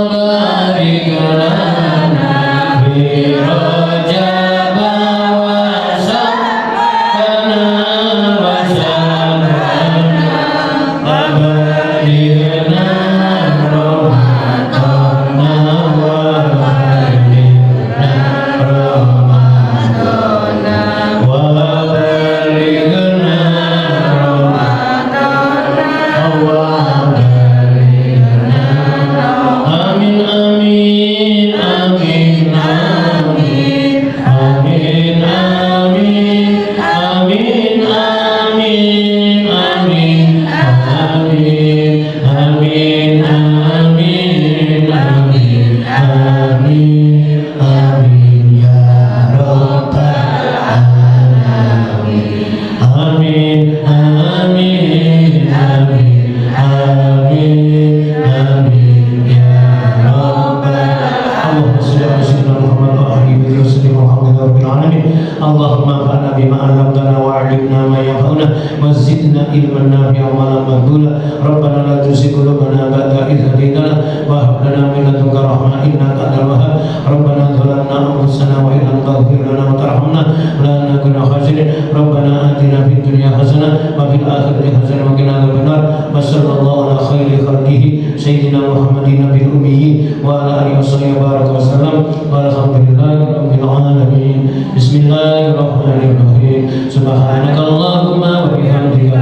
barik lana fi Rajab wa Sya'ban wa Sya'ban wa balighna Ramadan wa balighna Ramadan wa balighna Ramadan wa balighna Amin amin amin amin amin amin amin amin amin amin amin amin amin amin amin ya rabbal alamin amin amin amin amin amin ya rabbal Allahumma shalli ala sayyidina Muhammad wa alihi wa sallim Muhammad rabbil alamin Allahumma anfa'na bima 'allamtana wa 'allimna ma yanfa'una wa zidna ilman nafi'an wa 'amalan maqbula Rabbana la tuzigh qulubana ba'da idh hadaytana wa hab lana min ladunka rahmah innaka antal wahhab Rabbana zalamna anfusana wa in lam taghfir lana wa tarhamna lanakunanna khasirin Rabbana atina fid dunya hasanah wa fil akhirati hasanah wa qina adzabannar wa sallallahu ala khairi khalqihi sayyidina Muhammadin nabiyil ummi wa ala alihi wasahbihi baraka wa sallam walhamdulillahi rabbil alamin Bismillahirrahmanirrahim Subhanakallahumma wa bihamdika